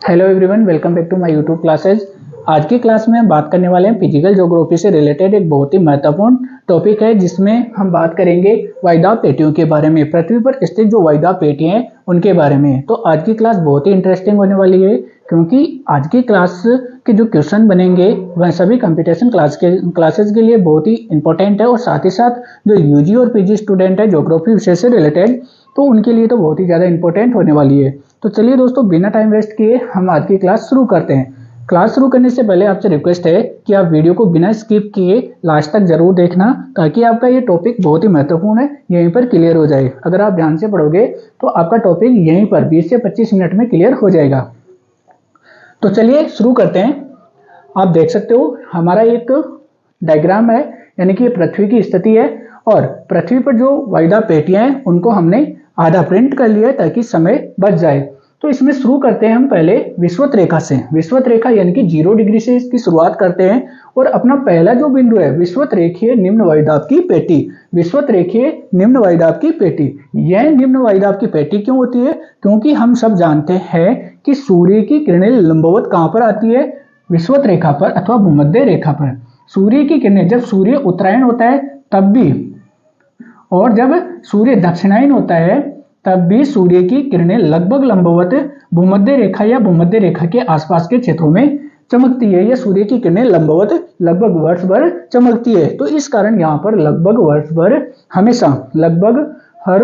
Hello everyone, welcome back to my YouTube classes. आज की class में हम बात करने वाले हैं फिजिकल ज्योग्राफी से रिलेटेड एक बहुत ही महत्वपूर्ण टॉपिक है, जिसमें हम बात करेंगे वायुदाब पेटियों के बारे में। पृथ्वी पर स्थित जो वायुदाब पेटियां हैं उनके बारे में। तो आज की क्लास बहुत ही इंटरेस्टिंग होने वाली है, क्योंकि आज की क्लास के जो क्वेश्चन बनेंगे वह सभी कंप्यूटेशन क्लासेज के लिए बहुत ही इंपॉर्टेंट है, और साथ ही साथ जो यूजी और पीजी स्टूडेंट है ज्योग्राफी विषय से रिलेटेड, तो उनके लिए तो बहुत ही ज़्यादा इंपॉर्टेंट होने वाली है। तो चलिए दोस्तों, बिना टाइम वेस्ट किए हम आज की क्लास शुरू करते हैं। क्लास शुरू करने से पहले आपसे रिक्वेस्ट है कि आप वीडियो को बिना स्किप किए लास्ट तक जरूर देखना, ताकि आपका ये टॉपिक बहुत ही महत्वपूर्ण है, यहीं पर क्लियर हो जाए। अगर आप ध्यान से पढ़ोगे तो आपका टॉपिक यहीं पर 20 से 25 मिनट में क्लियर हो जाएगा। तो चलिए शुरू करते हैं। आप देख सकते हो हमारा एक डायग्राम है, यानी कि पृथ्वी की स्थिति है, और पृथ्वी पर जो वायुदाब पेटियां हैं उनको हमने आधा प्रिंट कर लिया है ताकि समय बच जाए। तो इसमें शुरू करते हैं हम पहले विषुवत रेखा से। विषुवत रेखा यानी कि 0 डिग्री से इसकी शुरुआत करते हैं, और अपना पहला जो बिंदु है विषुवत रेखीय निम्न वायुदाब की पेटी। विषुवत रेखीय निम्न वायुदाब की पेटी, यह निम्न वायुदाब की पेटी क्यों होती है? क्योंकि हम सब जानते हैं कि सूर्य की किरणें लंबवत कहां पर आती है? विषुवत रेखा पर अथवा भूमध्य रेखा पर। सूर्य की किरणें जब सूर्य उत्तरायण होता है तब भी, और जब सूर्य दक्षिणायन होता है तब भी सूर्य की किरणें लगभग लंबवत भूमध्य रेखा या भूमध्य रेखा के आसपास के क्षेत्रों में चमकती है, या सूर्य की किरणें लंबवत लगभग वर्ष भर चमकती है। तो इस कारण यहाँ पर लगभग वर्ष भर हमेशा लगभग हर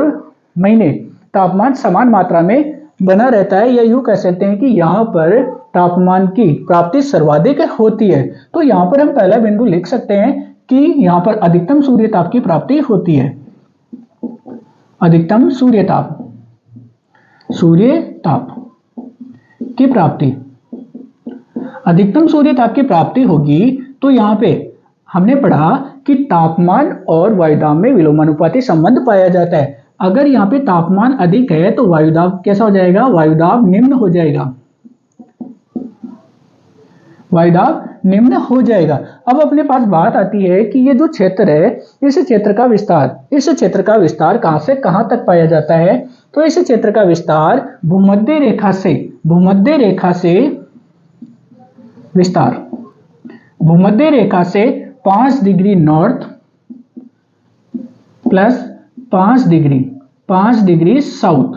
महीने तापमान समान मात्रा में बना रहता है, या यूं कह सकते हैं कि यहाँ पर तापमान की प्राप्ति सर्वाधिक होती है। तो यहाँ पर हम पहला बिंदु लिख सकते हैं कि यहाँ पर अधिकतम सूर्य ताप की प्राप्ति होती है। अधिकतम सूर्य ताप की प्राप्ति, अधिकतम सूर्य ताप की प्राप्ति होगी। तो यहाँ पे हमने पढ़ा कि तापमान और वायुदाब में विलोमानुपाती संबंध पाया जाता है। अगर यहाँ पे तापमान अधिक है तो वायुदाब कैसा हो जाएगा? वायुदाब निम्न हो जाएगा। वायुदाब निम्न हो जाएगा। अब अपने पास बात आती है कि ये जो क्षेत्र है, इस क्षेत्र का विस्तार कहां से कहां तक पाया जाता है? तो इस क्षेत्र का विस्तार भूमध्य रेखा से भूमध्य रेखा से 5 degree north plus 5 degree south,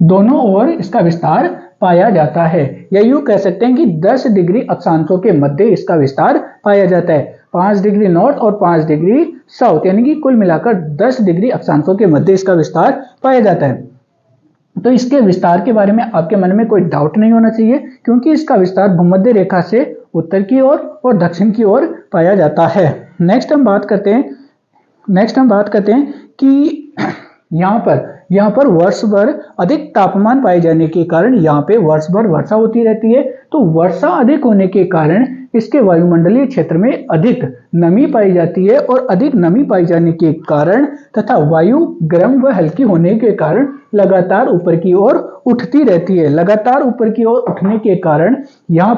दोनों ओर इसका विस्तार पाया जाता है। या यूं कह सकते हैं कि 10 डिग्री अक्षांशों के मध्य इसका विस्तार पाया जाता है। 5 डिग्री नॉर्थ और 5 डिग्री साउथ, यानी कि कुल मिलाकर 10 डिग्री अक्षांशों के मध्य इसका विस्तार पाया जाता है। तो इसके विस्तार के बारे में आपके मन में कोई डाउट नहीं होना चाहिए, क्योंकि इसका विस्तार भूमध्य रेखा से उत्तर की ओर और दक्षिण की ओर पाया जाता है। नेक्स्ट हम बात करते हैं कि यहाँ पर वर्ष भर अधिक तापमान पाए जाने के कारण यहाँ पे वर्ष भर वर्षा होती रहती है। तो वर्षा अधिक होने के कारण इसके वायुमंडलीय क्षेत्र में अधिक नमी पाई जाती है, और अधिक नमी पाई जाने के कारण तथा वायु गर्म व हल्की होने के कारण लगातार ऊपर की ओर उठती रहती है। लगातार ऊपर की ओर उठने के कारण यहाँ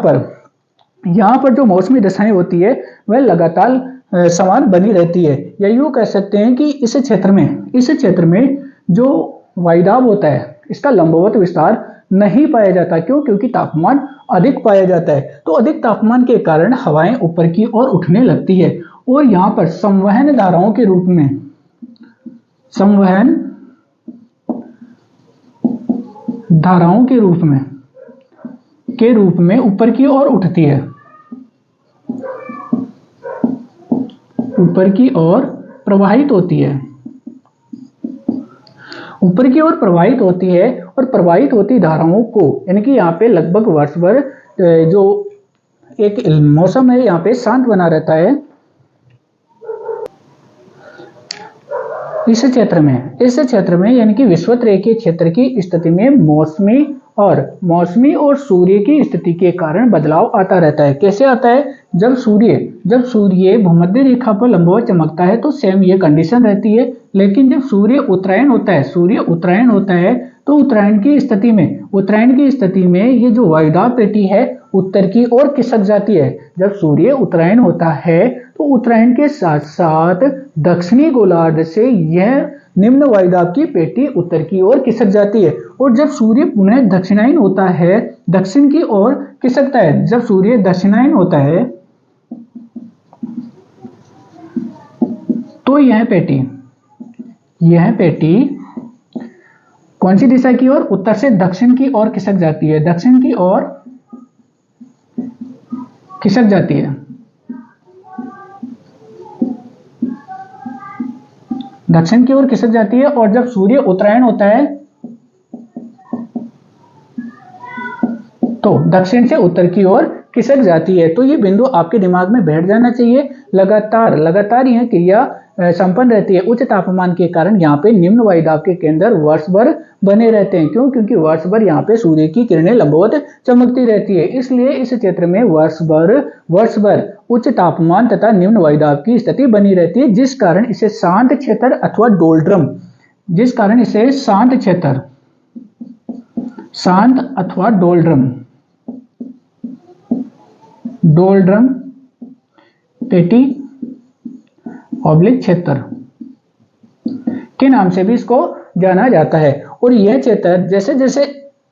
पर जो मौसमी दशाएं होती है वह लगातार समान बनी रहती है। या यूं कह सकते हैं कि इस क्षेत्र में जो वायुदाब होता है इसका लंबवत विस्तार नहीं पाया जाता। क्यों? क्योंकि तापमान अधिक पाया जाता है। तो अधिक तापमान के कारण हवाएं ऊपर की ओर उठने लगती है, और यहाँ पर संवहन धाराओं के रूप में ऊपर की ओर उठती है, ऊपर की ओर प्रवाहित होती है, और प्रवाहित होती धाराओं को, यानी कि यहाँ पे लगभग वर्ष भर जो एक मौसम है यहाँ पे शांत बना रहता है। इस क्षेत्र में यानी कि विषुवत रेखीय क्षेत्र की स्थिति में मौसमी और सूर्य की स्थिति के कारण बदलाव आता रहता है। कैसे आता है? जब सूर्य भूमध्य रेखा पर लंबवत चमकता है तो सेम ये कंडीशन रहती है, लेकिन जब सूर्य उत्तरायण होता है तो उत्तरायण की स्थिति में ये जो वायुदाब पेटी है उत्तर की ओर खिसक जाती है। जब सूर्य उत्तरायण होता है तो उत्तरायण के साथ साथ दक्षिणी गोलार्ध से यह निम्न वायुदाब की पेटी उत्तर की ओर खिसक जाती है। और जब सूर्य पुनः दक्षिणायन होता है, दक्षिण की ओर खिसकता है, जब सूर्य दक्षिणायन होता है तो यह पेटी कौन सी दिशा की ओर? उत्तर से दक्षिण की ओर खिसक जाती है, दक्षिण की ओर खिसक जाती है। दक्षिण की ओर खिसक जाती है और जब सूर्य उत्तरायण होता है तो दक्षिण से उत्तर की ओर खिसक जाती है। तो ये बिंदु आपके दिमाग में बैठ जाना चाहिए। लगातार यह क्रिया संपन्न रहती है। उच्च तापमान के कारण यहाँ पे निम्न वायुदाब के केंद्र वर्ष भर बने रहते हैं। क्यों? क्योंकि वर्ष भर यहाँ पे सूर्य की किरणें लंबवत चमकती रहती है, इसलिए इस क्षेत्र में वर्ष भर उच्च तापमान तथा निम्न वायुदाब की स्थिति बनी रहती है, जिस कारण इसे शांत क्षेत्र अथवा डोल्ड्रम, शांत अथवा डोल्ड्रम पेटी ऑब्लिक क्षेत्र के नाम से भी इसको जाना जाता है। और यह क्षेत्र जैसे जैसे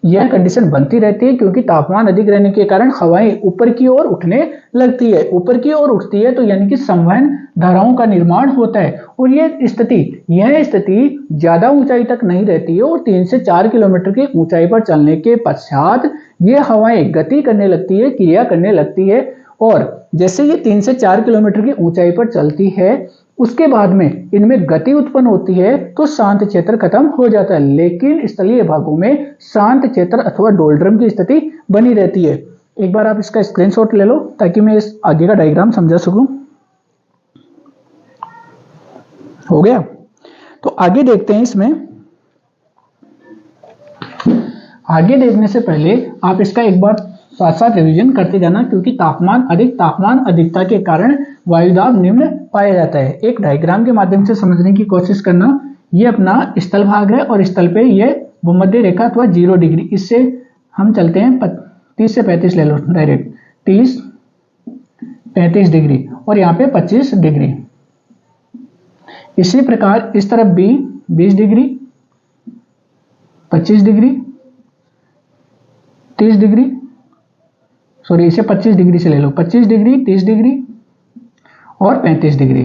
यह कंडीशन बनती रहती है, क्योंकि तापमान अधिक रहने के कारण हवाएं ऊपर की ओर उठने लगती है। ऊपर की ओर उठती है तो यानी कि संवहन धाराओं का निर्माण होता है। और यह स्थिति ज्यादा ऊंचाई तक नहीं रहती है और 3 से 4 किलोमीटर की ऊंचाई पर चलने के पश्चात ये हवाएं गति करने लगती है, क्रिया करने लगती है। और जैसे ये 3 से 4 किलोमीटर की ऊंचाई पर चलती है, उसके बाद में इनमें गति उत्पन्न होती है तो शांत क्षेत्र खत्म हो जाता है। लेकिन स्थलीय भागों में शांत क्षेत्र अथवा डोल्ड्रम की स्थिति बनी रहती है। एक बार आप इसका स्क्रीनशॉट ले लो ताकि मैं इस आगे का डायग्राम समझा सकूं। हो गया? तो आगे देखते हैं। इसमें आगे देखने से पहले आप इसका एक बार साथ साथ रिवीजन करते जाना, क्योंकि तापमान अधिकता के कारण वायुदाब निम्न पाया जाता है। एक डायग्राम के माध्यम से समझने की कोशिश करना। ये अपना स्थल भाग है और स्थल पे ये भूमध्य रेखा अथवा 0 डिग्री, इससे हम चलते हैं 30 से 35 ले लो डायरेक्ट, 30-35 डिग्री और यहाँ पे 25 डिग्री। इसी प्रकार इस तरफ भी 20 डिग्री, 25 डिग्री, 30 डिग्री, सॉरी इसे 25 डिग्री से ले लो, 25 डिग्री, 30 डिग्री और 35 डिग्री।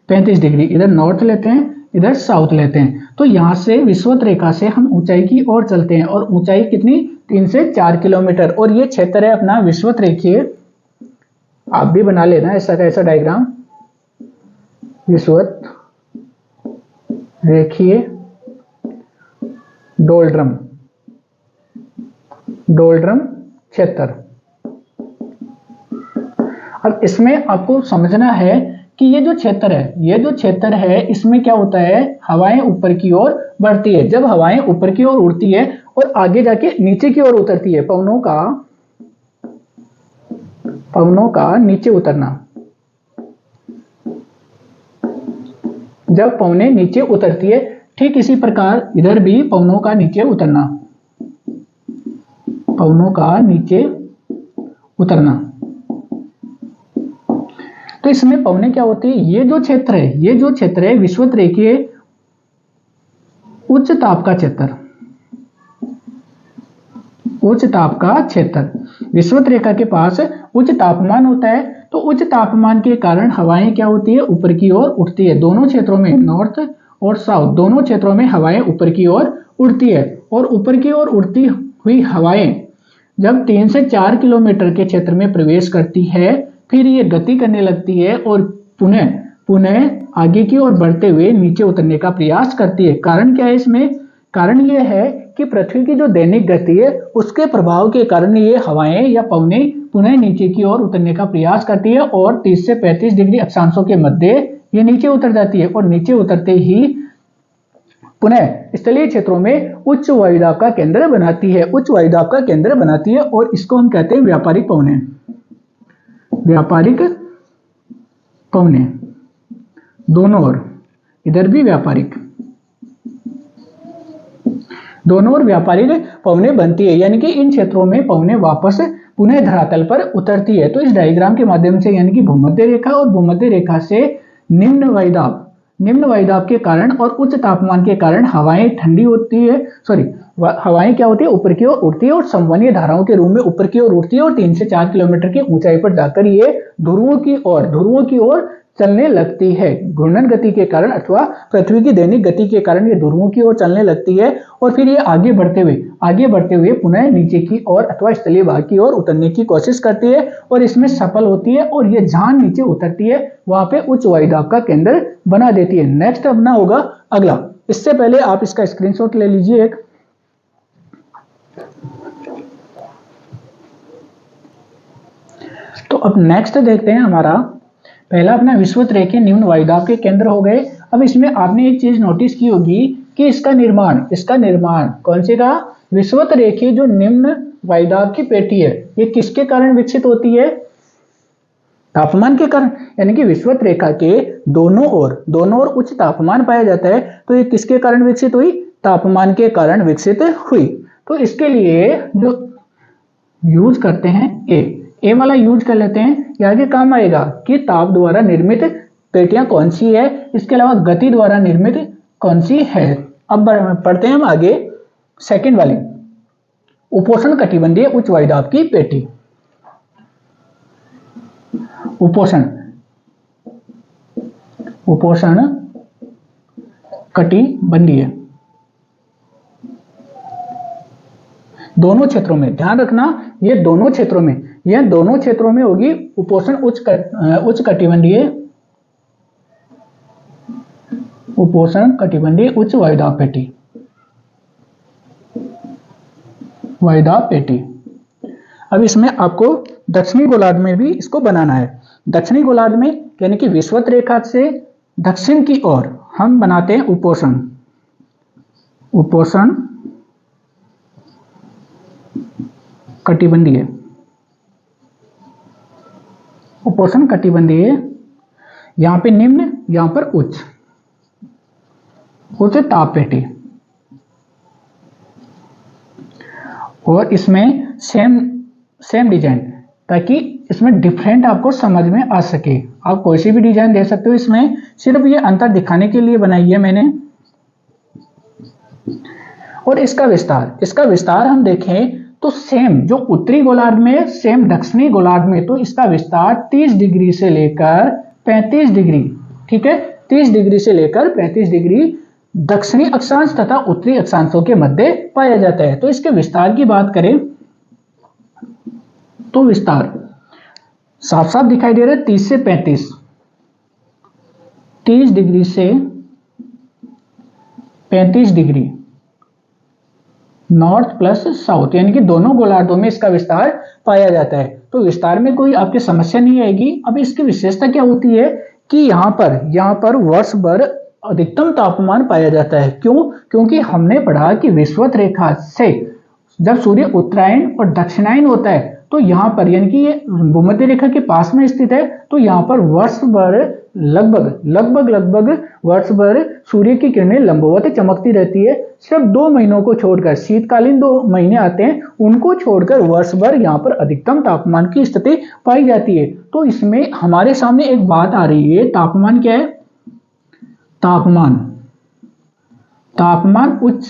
35 डिग्री इधर नॉर्थ लेते हैं, इधर साउथ लेते हैं। तो यहां से विषुवत रेखा से हम ऊंचाई की ओर चलते हैं और ऊंचाई कितनी? 3 से 4 किलोमीटर। और ये क्षेत्र है अपना विषुवत रेखीय। आप भी बना लेना ऐसा डायग्राम, विषुवत रेखीय डोल्ड्रम क्षेत्र। अब इसमें आपको समझना है कि ये जो क्षेत्र है इसमें क्या होता है? हवाएं ऊपर की ओर बढ़ती है। जब हवाएं ऊपर की ओर उड़ती है और आगे जाके नीचे की ओर उतरती है, पवनों का नीचे उतरना। जब पवनें नीचे उतरती है, ठीक इसी प्रकार इधर भी पवनों का नीचे उतरना। तो इसमें पवनें क्या होती है? ये जो क्षेत्र है विषुवत रेखीय उच्च ताप का क्षेत्र। विषुवत रेखा के पास उच्च तापमान होता है, तो उच्च तापमान के कारण हवाएं क्या होती है? ऊपर की ओर उठती है। दोनों क्षेत्रों में, नॉर्थ और साउथ दोनों क्षेत्रों में हवाएं ऊपर की ओर उड़ती है। और ऊपर की ओर उड़ती हुई हवाएं जब 3 से 4 किलोमीटर के क्षेत्र में प्रवेश करती है, फिर ये गति करने लगती है और पुनः आगे की ओर बढ़ते हुए नीचे उतरने का प्रयास करती है। कारण क्या है इसमें? कारण ये है कि पृथ्वी की जो दैनिक गति है उसके प्रभाव के कारण ये हवाएं या पवनें पुनः नीचे की ओर उतरने का प्रयास करती है और 30 से 35 डिग्री अक्षांशों के मध्य ये नीचे उतर जाती है। और नीचे उतरते ही पुनः स्थलीय क्षेत्रों में उच्च वायुदाब का केंद्र बनाती है और इसको हम कहते हैं व्यापारिक पवनें। दोनों ओर, इधर भी व्यापारिक, दोनों ओर व्यापारिक पवनें बनती है। यानी कि इन क्षेत्रों में पवनें वापस पुनः धरातल पर उतरती है। तो इस डायग्राम के माध्यम से यानी कि भूमध्य रेखा और भूमध्य रेखा से निम्न निम्न वायुदाब के कारण और उच्च तापमान के कारण हवाएं ठंडी होती है, हवाएं क्या होती है, ऊपर की ओर उड़ती है और संवहनीय धाराओं के रूप में ऊपर की ओर उड़ती है और 3 से 4 किलोमीटर की ऊंचाई पर जाकर ये ध्रुवों की ओर चलने लगती है। घूर्णन गति के कारण अथवा पृथ्वी की दैनिक गति के कारण ये ध्रुवों की ओर चलने लगती है और फिर ये आगे बढ़ते हुए पुनः नीचे की ओर अथवा स्थलीय भाग की ओर उतरने की कोशिश करती है और इसमें सफल होती है और ये जहां नीचे उतरती है वहां पे उच्च वायुदाब का केंद्र बना देती है। नेक्स्ट अपना होगा अगला। इससे पहले आप इसका स्क्रीनशॉट ले लीजिए एक। तो अब नेक्स्ट देखते हैं, हमारा पहला अपना विषुवत रेखीय निम्न वायुदाब के केंद्र हो गए। अब इसमें आपने एक चीज नोटिस की होगी कि इसका निर्माण कौन से का, विषुवत रेखीय जो निम्न वायुदाब की पेटी है, ये किसके कारण विकसित होती है, तापमान के कारण। यानी कि विषुवत रेखा के दोनों ओर उच्च तापमान पाया जाता है, तो ये किसके कारण विकसित हुई, तापमान के कारण विकसित हुई। तो इसके लिए जो यूज करते हैं ए वाला यूज कर लेते हैं, ये आगे काम आएगा कि ताप द्वारा निर्मित पेटियां कौन सी है, इसके अलावा गति द्वारा निर्मित कौन सी है। अब पढ़ते हैं हम आगे सेकंड वाली, उपोष्ण कटिबंधीय उच्च वायुदाब की पेटी। उपोष्ण कटिबंधीय, दोनों क्षेत्रों में ध्यान रखना, ये दोनों क्षेत्रों में होगी उपोष्ण उच्च कटिबंधीय उच्च वायुदाब पेटी। अब इसमें आपको दक्षिणी गोलार्ध में भी इसको बनाना है। दक्षिणी गोलार्ध में यानी कि विषुवत रेखा से दक्षिण की ओर हम बनाते हैं उपोष्ण कटिबंधीय, यहां पे निम्न, यहां पर उच्च ताप पेटी। और इसमें सेम डिजाइन, ताकि इसमें डिफरेंट आपको समझ में आ सके। आप कोई सी भी डिजाइन दे सकते हो, इसमें सिर्फ ये अंतर दिखाने के लिए बनाई है मैंने। और इसका विस्तार हम देखें तो सेम जो उत्तरी गोलार्ध में, सेम दक्षिणी गोलार्ध में, तो इसका विस्तार 30 डिग्री से लेकर 35 डिग्री, ठीक है, 30 डिग्री से लेकर 35 डिग्री दक्षिणी अक्षांश तथा उत्तरी अक्षांशों के मध्य पाया जाता है। तो इसके विस्तार की बात करें तो विस्तार साफ साफ दिखाई दे रहा है, 30 से 35, 30 डिग्री से 35 डिग्री नॉर्थ प्लस साउथ, यानी कि दोनों गोलार्धों में इसका विस्तार पाया जाता है। तो विस्तार में कोई आपकी समस्या नहीं आएगी। अब इसकी विशेषता क्या होती है कि यहाँ पर वर्ष भर अधिकतम तापमान पाया जाता है। क्यों? क्योंकि हमने पढ़ा कि विषुवत रेखा से जब सूर्य उत्तरायण और दक्षिणायन होता है, तो यहाँ पर यानी कि ये भूमध्य रेखा के पास में स्थित है, तो यहाँ पर वर्ष भर लगभग वर्ष भर सूर्य की किरणें लंबवत चमकती रहती है। सिर्फ 2 महीनों को छोड़कर, शीतकालीन 2 महीने आते हैं, उनको छोड़कर वर्ष भर यहाँ पर अधिकतम तापमान की स्थिति पाई जाती है। तो इसमें हमारे सामने एक बात आ रही है, तापमान क्या है, तापमान उच्च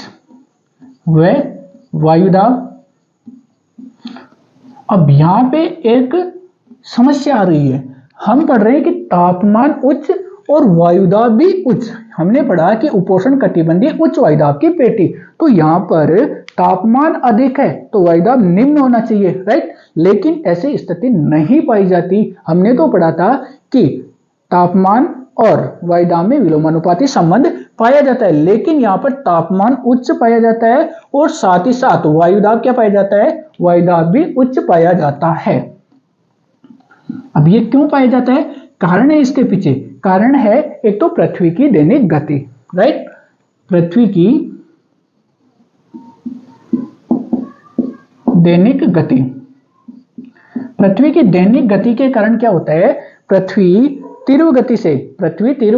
व वायुदाब। अब यहां पे एक समस्या आ रही है, हम पढ़ रहे हैं कि तापमान उच्च और वायुदाब भी उच्च। हमने पढ़ा कि उपोष्ण कटिबंधीय उच्च वायुदाब की पेटी, तो यहां पर तापमान अधिक है तो वायुदाब निम्न होना चाहिए, राइट। लेकिन ऐसी स्थिति नहीं पाई जाती। हमने तो पढ़ा था कि तापमान और वायुदाब में विलोमानुपाती संबंध पाया जाता है, लेकिन यहाँ पर तापमान उच्च पाया जाता है और साथ ही साथ वायुदाब क्या पाया जाता है, वायुदाब भी उच्च पाया जाता है। अब ये क्यों पाया जाता है, कारण है इसके पीछे। कारण है एक तो पृथ्वी की दैनिक गति, राइट, पृथ्वी की दैनिक गति के कारण क्या होता है, पृथ्वी तीव्र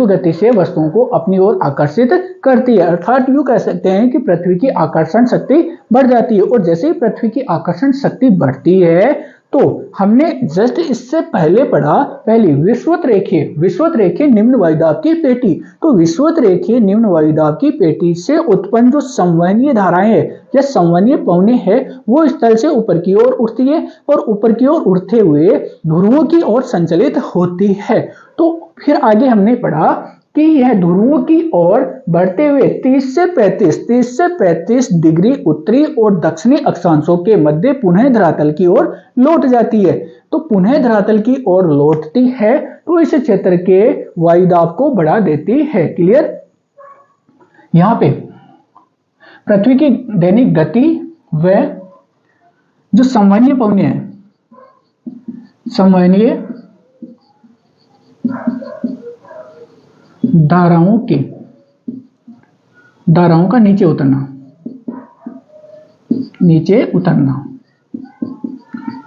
गति से वस्तुओं को अपनी ओर आकर्षित करती है। अर्थात यूं कह सकते हैं कि पृथ्वी की आकर्षण शक्ति बढ़ जाती है, और जैसे ही पृथ्वी की आकर्षण शक्ति बढ़ती है तो हमने जस्ट इससे पहले पढ़ा पहली विषुवत रेखीय निम्न वायुदाब की पेटी। तो विषुवत रेखीय निम्न वायुदाब की पेटी से उत्पन्न जो संवहनीय धाराएं है या संवहनीय पवनें है वो स्थल से ऊपर की ओर उठती है और ऊपर की ओर उठते हुए ध्रुवों की ओर संचलित होती है। तो फिर आगे हमने पढ़ा कि यह ध्रुवों की ओर बढ़ते हुए 30 से 35 डिग्री उत्तरी और दक्षिणी अक्षांशों के मध्य पुनः धरातल की ओर लौट जाती है। तो पुनः धरातल की ओर लौटती है तो इस क्षेत्र के वायुदाब को बढ़ा देती है। क्लियर। यहां पे पृथ्वी की दैनिक गति व जो संवहनीय पवनें हैं, संवहनीय धाराओं का नीचे उतरना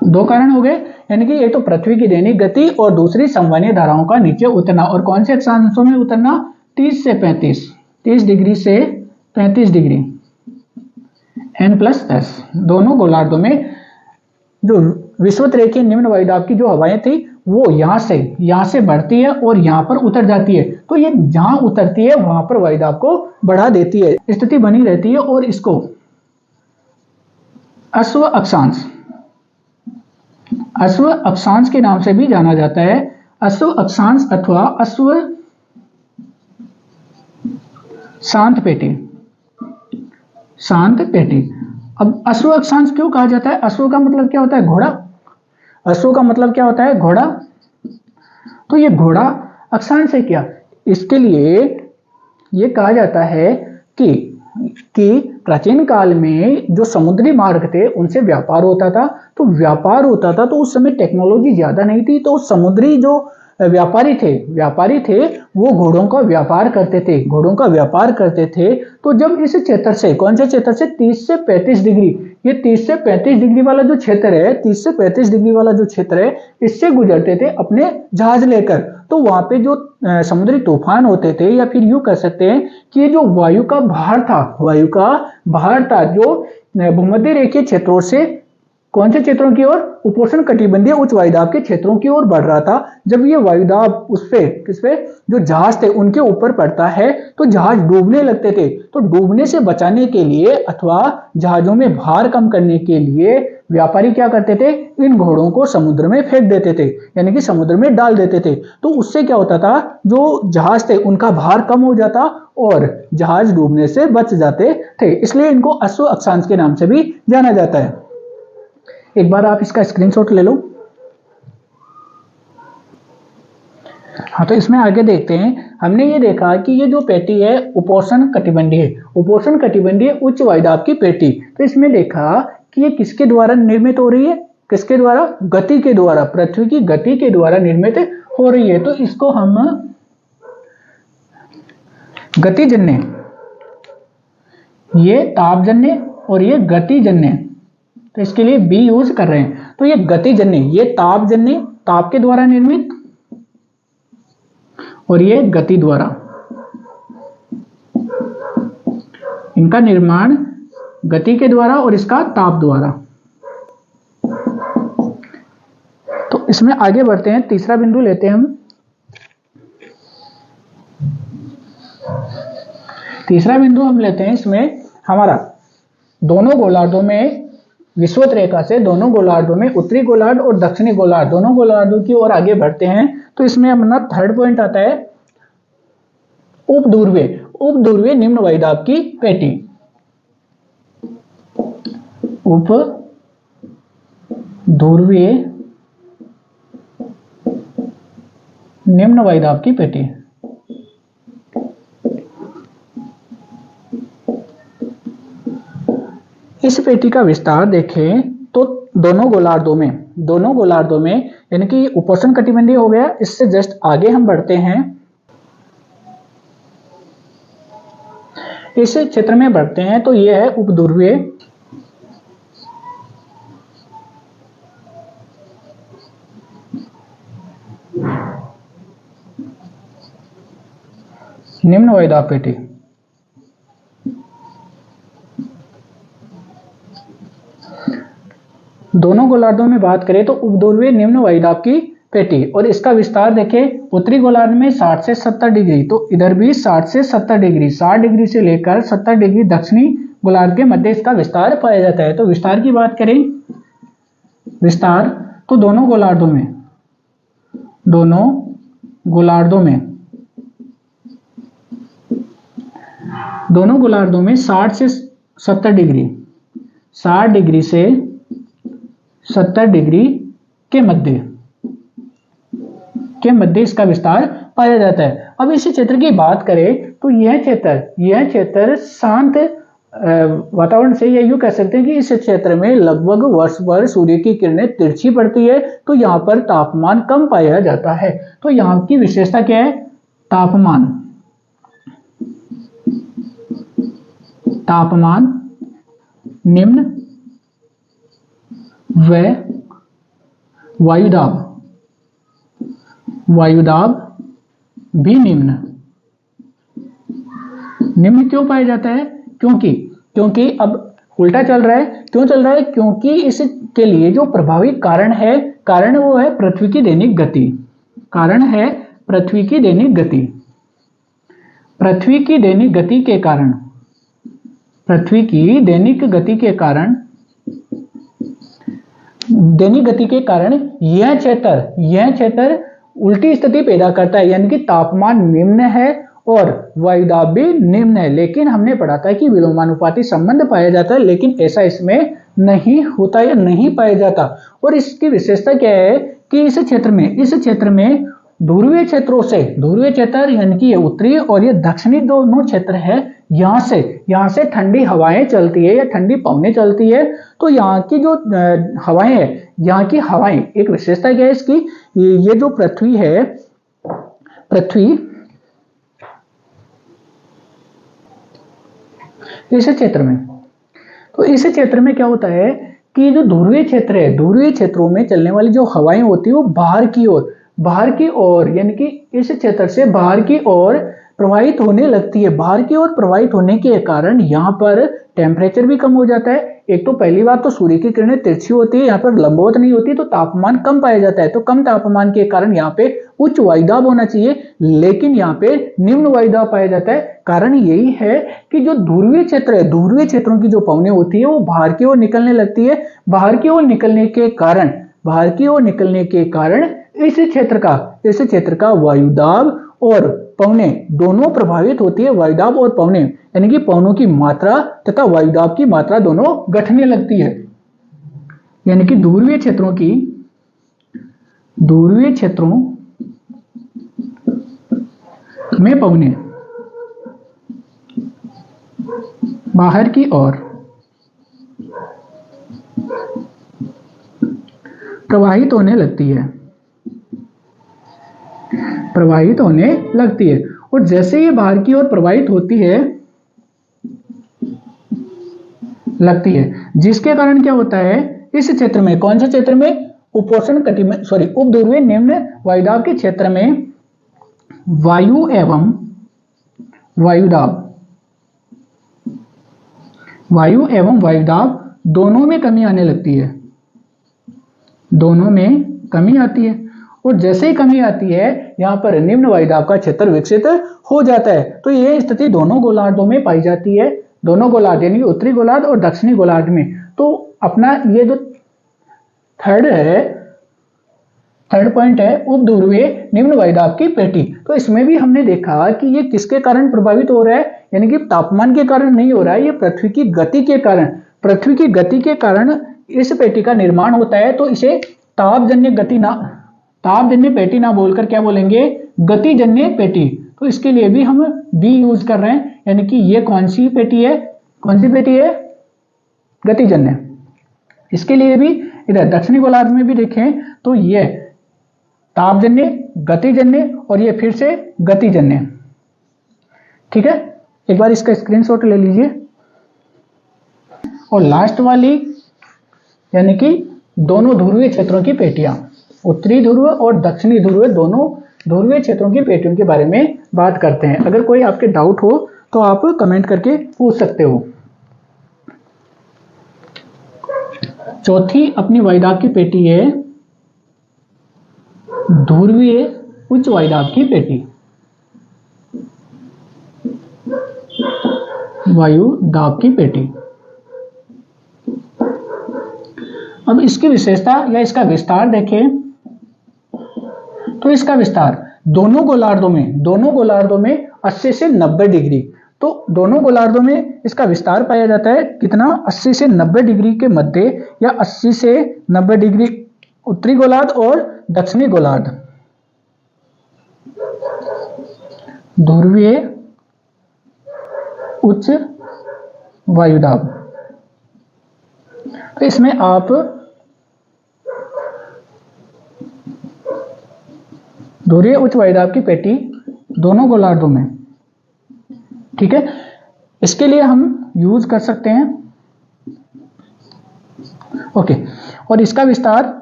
दो कारण हो गए, यानी कि एक तो पृथ्वी की दैनिक गति और दूसरी संवहनीय धाराओं का नीचे उतरना। और कौन से अक्षांशों में उतरना? 30 से 35, 30 डिग्री से 35 डिग्री n+s दोनों गोलार्धों में जो विषुवत रेखीय निम्न वायुदाब की जो हवाएं थी वो यहां से बढ़ती है और यहां पर उतर जाती है। तो ये जहां उतरती है वहां पर वायुदाब को बढ़ा देती है, स्थिति बनी रहती है और इसको अश्व अक्षांश के नाम से भी जाना जाता है। अश्व अक्षांश अथवा अश्व शांत पेटी। अब अश्व अक्षांश क्यों कहा जाता है? अश्व का मतलब क्या होता है? घोड़ा। अश्व का मतलब क्या होता है? घोड़ा। तो ये घोड़ा अक्षांश है क्या? इसके लिए ये कहा जाता है कि प्राचीन काल में जो समुद्री मार्ग थे उनसे व्यापार होता था। तो उस समय टेक्नोलॉजी ज्यादा नहीं थी, तो समुद्री जो व्यापारी थे वो घोड़ों का व्यापार करते थे। तो जब इस क्षेत्र से, कौन से क्षेत्र से, 30 से 35 डिग्री, ये 30 से 35 डिग्री वाला जो क्षेत्र है, 30 से 35 डिग्री वाला जो क्षेत्र है, इससे गुजरते थे अपने जहाज लेकर। तो वहां पे जो समुद्री तूफान होते थे, या फिर यूं कह सकते हैं कि ये जो वायु का भार था जो भूमध्य रेखीय क्षेत्रों से कौन से क्षेत्रों की ओर, उपोष्ण कटिबंधीय उच्च वायुदाब के क्षेत्रों की ओर बढ़ रहा था। जब ये वायुदाब किस पे जो जहाज थे उनके ऊपर पड़ता है तो जहाज डूबने लगते थे। तो डूबने से बचाने के लिए अथवा जहाजों में भार कम करने के लिए व्यापारी क्या करते थे? इन घोड़ों को समुद्र में फेंक देते थे, यानी कि समुद्र में डाल देते थे। तो उससे क्या होता था? जो जहाज थे उनका भार कम हो जाता और जहाज डूबने से बच जाते थे। इसलिए इनको अश्व अक्षांश के नाम से भी जाना जाता है। एक बार आप इसका स्क्रीनशॉट ले लो। हाँ, तो इसमें आगे देखते हैं। हमने ये देखा कि ये जो पेटी है उपोष्ण कटिबंधीय उच्च वायुदाब की पेटी। तो इसमें देखा कि ये किसके द्वारा निर्मित हो रही है? किसके द्वारा? गति के द्वारा, पृथ्वी की गति के द्वारा निर्मित हो रही है। तो इसको हम गतिजन्य, ये तापजन्य और ये गतिजन्य, तो इसके लिए बी यूज कर रहे हैं। तो ये गतिजन्य, ये तापजन्य, ताप के द्वारा निर्मित, और ये गति द्वारा, इनका निर्माण गति के द्वारा और इसका ताप द्वारा। तो इसमें आगे बढ़ते हैं, तीसरा बिंदु लेते हैं हम। तीसरा बिंदु हम लेते हैं इसमें हमारा दोनों गोलार्धों में विषुवत रेखा से दोनों गोलार्धों में उत्तरी गोलार्ध और दक्षिणी गोलार्ध दोनों गोलार्धों की ओर आगे बढ़ते हैं। तो इसमें अपना थर्ड पॉइंट आता है उपध्रुवीय निम्न वायुदाब की पेटी। उपध्रुवीय निम्न वायुदाब की पेटी। इस पेटी का विस्तार देखें तो दोनों गोलार्धों में यानी कि उपोष्ण कटिबंधीय हो गया, इससे जस्ट आगे हम बढ़ते हैं, इस क्षेत्र में बढ़ते हैं। तो यह है उपध्रुवीय निम्न वायुदाब पेटी। दोनों गोलार्धों में बात करें तो उपध्रुवीय निम्न वायुदाब की पेटी, और इसका विस्तार देखें उत्तरी गोलार्ध में 60 से 70 डिग्री, तो इधर भी 60 से 70 डिग्री, 60 डिग्री से लेकर 70 डिग्री दक्षिणी गोलार्ध के मध्य इसका विस्तार पाया जाता है। तो विस्तार की बात करें, विस्तार तो दोनों गोलार्धों में 60 से 70 डिग्री, 60 डिग्री से 70 डिग्री के मध्य इसका विस्तार पाया जाता है। अब इस क्षेत्र की बात करें तो यह क्षेत्र शांत वातावरण से, या यूं कह सकते हैं कि इस क्षेत्र में लगभग वर्ष भर सूर्य की किरणें तिरछी पड़ती है, तो यहाँ पर तापमान कम पाया जाता है। तो यहाँ की विशेषता क्या है? तापमान निम्न व वायुदाब भी निम्न क्यों पाया जाता है? क्योंकि अब उल्टा चल रहा है। क्यों चल रहा है? क्योंकि इसके लिए जो प्रभावी कारण वो है पृथ्वी की दैनिक गति। पृथ्वी की दैनिक गति के कारण यह क्षेत्र उल्टी स्थिति पैदा करता है, यानी कि तापमान निम्न है और वायुदाब भी निम्न है। लेकिन हमने पढ़ा था कि विलोमानुपाती संबंध पाया जाता है, लेकिन ऐसा इसमें नहीं होता या नहीं पाया जाता। और इसकी विशेषता क्या है कि इस क्षेत्र में ध्रुवीय क्षेत्र यानी कि ये उत्तरी और ये दक्षिणी दोनों क्षेत्र है, यहाँ से ठंडी हवाएं चलती है या ठंडी पवनें चलती है। तो यहाँ की जो हवाएं है, यहाँ की हवाएं एक विशेषता क्या है इसकी, ये जो पृथ्वी इस क्षेत्र में क्या होता है कि जो ध्रुवीय क्षेत्रों में चलने वाली जो हवाएं होती है वो बाहर की ओर यानी कि इस क्षेत्र से बाहर की ओर प्रवाहित होने लगती है। बाहर की ओर प्रवाहित होने के कारण यहाँ पर टेम्परेचर भी कम हो जाता है। एक तो पहली बात तो सूर्य की किरणें तिरछी होती है, यहाँ पर लंबवत नहीं होती, तो तापमान कम पाया जाता है। तो कम तापमान के कारण यहाँ पे उच्च वायुदाब होना चाहिए, लेकिन यहाँ पे निम्न वायुदाब पाया जाता है। कारण यही है कि जो ध्रुवीय क्षेत्रों की जो पवनें होती है वो बाहर की ओर निकलने लगती है। बाहर की ओर निकलने के कारण इस क्षेत्र का वायुदाब और पवनें दोनों प्रभावित होती है। वायुदाब और पवनें यानी कि पवनों की मात्रा तथा वायुदाब की मात्रा दोनों घटने लगती है। यानी कि ध्रुवीय क्षेत्रों में पवनें बाहर की ओर प्रवाहित होने लगती है और जैसे ये बाहर की ओर प्रवाहित लगती है, जिसके कारण क्या होता है इस क्षेत्र में, कौन से क्षेत्र में, उपध्रुवीय निम्न वायुदाब के क्षेत्र में वायु एवं वायुदाब दोनों में कमी आने लगती है। और जैसे ही कमी आती है यहाँ पर निम्न वायुदाब का क्षेत्र विकसित हो जाता है। तो यह स्थिति दोनों गोलार्धों में पाई जाती है, दोनों गोलार्ध यानी उत्तरी गोलार्ध और दक्षिणी गोलार्ध में। तो अपना ये जो थर्ड पॉइंट है उपध्रुवीय निम्न वायुदाब की पेटी। तो इसमें भी हमने देखा कि ये किसके कारण प्रभावित हो रहा है, यानी कि तापमान के कारण नहीं हो रहा है, ये पृथ्वी की गति के कारण इस पेटी का निर्माण होता है। तो इसे तापजन्य पेटी ना बोलकर क्या बोलेंगे, गतिजन्य पेटी। तो इसके लिए भी हम बी यूज कर रहे हैं, यानी कि ये कौन सी पेटी है, गतिजन्य। इसके लिए भी इधर दक्षिणी गोलार्ध में भी देखें तो ये तापजन्य, गतिजन्य और ये फिर से गतिजन्य। ठीक है, एक बार इसका स्क्रीनशॉट ले लीजिए। और लास्ट वाली यानी कि दोनों ध्रुवीय क्षेत्रों की पेटियां, उत्तरी ध्रुव और दक्षिणी ध्रुव दोनों ध्रुवीय क्षेत्रों की पेटियों के बारे में बात करते हैं। अगर कोई आपके डाउट हो तो आप कमेंट करके पूछ सकते हो। चौथी अपनी वायुदाब की पेटी है ध्रुवीय उच्च वायुदाब की पेटी, वायुदाब की पेटी। अब इसकी विशेषता या इसका विस्तार देखें तो इसका विस्तार दोनों गोलार्धों में 80 से 90 डिग्री, तो दोनों गोलार्धों में इसका विस्तार पाया जाता है कितना, 80 से 90 डिग्री के मध्य या 80 से 90 डिग्री उत्तरी गोलार्ध और दक्षिणी गोलार्ध। ध्रुवीय उच्च वायुदाब, तो इसमें आप ध्रुवीय उच्च वायुदाब की पेटी दोनों गोलार्धों में, ठीक है, इसके लिए हम यूज कर सकते हैं। ओके, और इसका विस्तार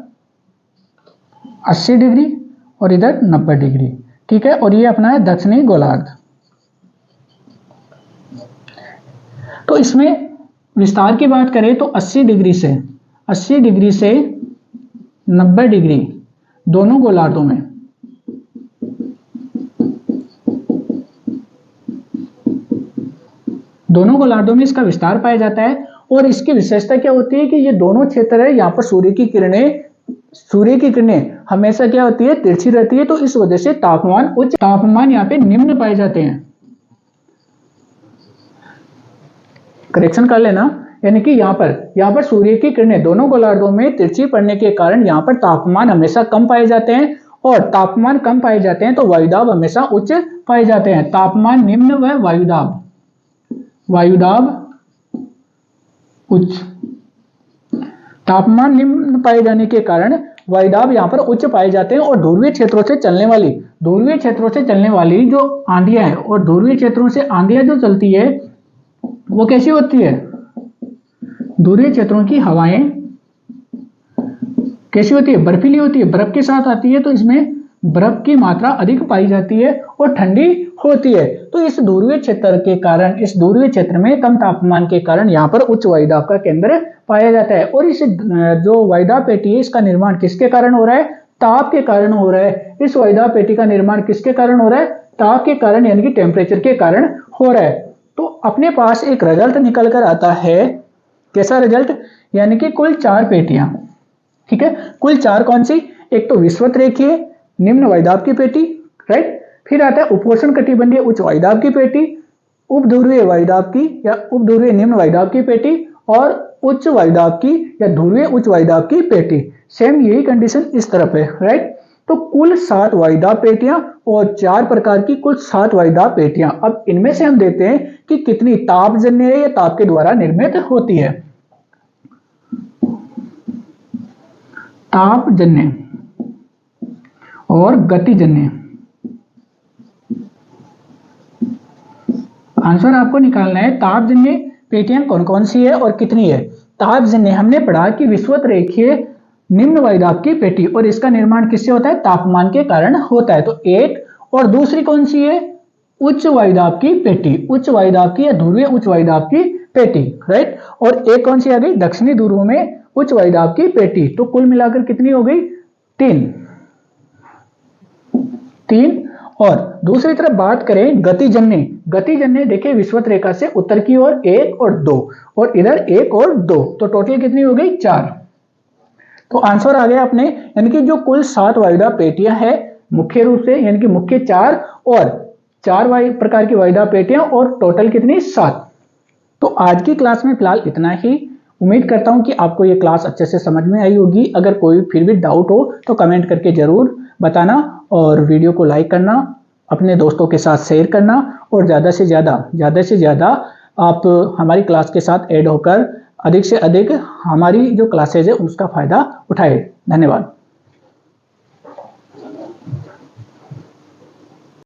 80 डिग्री और इधर 90 डिग्री, ठीक है, और ये अपना है दक्षिणी गोलार्ध। तो इसमें विस्तार की बात करें तो 80 डिग्री से 90 डिग्री दोनों गोलार्धों में, इसका विस्तार पाया जाता है। और इसकी विशेषता क्या होती है कि ये दोनों क्षेत्र है, यहाँ पर सूर्य की किरणें हमेशा क्या होती है, तिरछी रहती है, तो इस वजह से तापमान उच्च, तापमान यहाँ पे निम्न पाए जाते हैं। करेक्शन कर लेना, यानी कि यहाँ पर सूर्य की किरणें दोनों गोलार्धों में तिरछी पड़ने के कारण यहाँ पर तापमान हमेशा कम पाए जाते हैं, और तापमान कम पाए जाते हैं तो वायुदाब हमेशा उच्च पाए जाते हैं। तापमान निम्न व वायुदाब उच्च, तापमान निम्न पाए जाने के कारण वायुदाब यहाँ पर उच्च पाए जाते हैं। और ध्रुवीय क्षेत्रों से चलने वाली जो आंधियां है, और ध्रुवीय क्षेत्रों से आंधियां जो चलती है वो कैसी होती है, ध्रुवीय क्षेत्रों की हवाएं कैसी होती है, बर्फीली होती है, बर्फ के साथ आती है, तो इसमें बर्फ की मात्रा अधिक पाई जाती है और ठंडी होती है। तो इस ध्रुवीय क्षेत्र में कम तापमान के कारण यहाँ पर उच्च वायुदाब का केंद्र पाया जाता है। और इस जो वायुदाब पेटी है, इसका निर्माण किसके कारण हो रहा है, ताप के कारण हो रहा है। इस वायुदाब पेटी का निर्माण किसके कारण हो रहा है, ताप के कारण, यानी कि टेम्परेचर के कारण हो रहा है। तो अपने पास एक रिजल्ट निकल कर आता है, कैसा रिजल्ट, यानी कि कुल 4 पेटियां, ठीक है, कुल 4 कौन सी, एक तो विषुवत रेखीय निम्न वायुदाब की पेटी, राइट, फिर आता है उपोष्ण कटिबंधीय उच्च वायुदाब की पेटी, उपध्रुवीय वायुदाब की या उपध्रुवीय निम्न वायुदाब की पेटी, और उच्च वायुदाब की या ध्रुवीय उच्च वायुदाब की पेटी। सेम यही कंडीशन इस तरफ है, राइट। तो कुल 7 वायुदाब पेटियां और 4 प्रकार की कुल 7 वायुदाब पेटियां। अब इनमें से हम देखते हैं कि कितनी तापजन्य है या ताप के द्वारा निर्मित होती है। तापजन्य और गतिजन्य, आंसर आपको निकालना है। तापजन्य पेटियां कौन कौन सी है और कितनी है। तापजन्य हमने पढ़ा कि विषुवत रेखीय निम्न वायुदाब की पेटी, और इसका निर्माण किससे होता है, तापमान के कारण होता है, तो एक। और दूसरी कौन सी है, उच्च वायुदाब की पेटी, उच्च वायुदाब की या ध्रुवीय उच्च वायुदाब की पेटी, राइट। और एक कौन सी आ गई, दक्षिणी ध्रुव में उच्च वायुदाब की पेटी। तो कुल मिलाकर कितनी हो गई, 3। और दूसरी तरफ बात करें गतिजन्य देखिए विषुवत रेखा से उत्तर की ओर 1 और 2, और इधर 1 और 2, तो टोटल कितनी हो गई, 4। तो आंसर आ गया अपने, यानी कि जो कुल 7 वायुदाब पेटियां हैं मुख्य रूप से, यानी कि मुख्य 4 और 4 प्रकार की वायुदाब पेटियां, और टोटल कितनी, 7। तो आज की क्लास में फिलहाल इतना ही। उम्मीद करता हूं कि आपको ये क्लास अच्छे से समझ में आई होगी। अगर कोई फिर भी डाउट हो तो कमेंट करके जरूर बताना, और वीडियो को लाइक करना, अपने दोस्तों के साथ शेयर करना, और ज़्यादा से ज़्यादा आप हमारी क्लास के साथ ऐड होकर अधिक से अधिक हमारी जो क्लासेज है उसका फ़ायदा उठाए। धन्यवाद।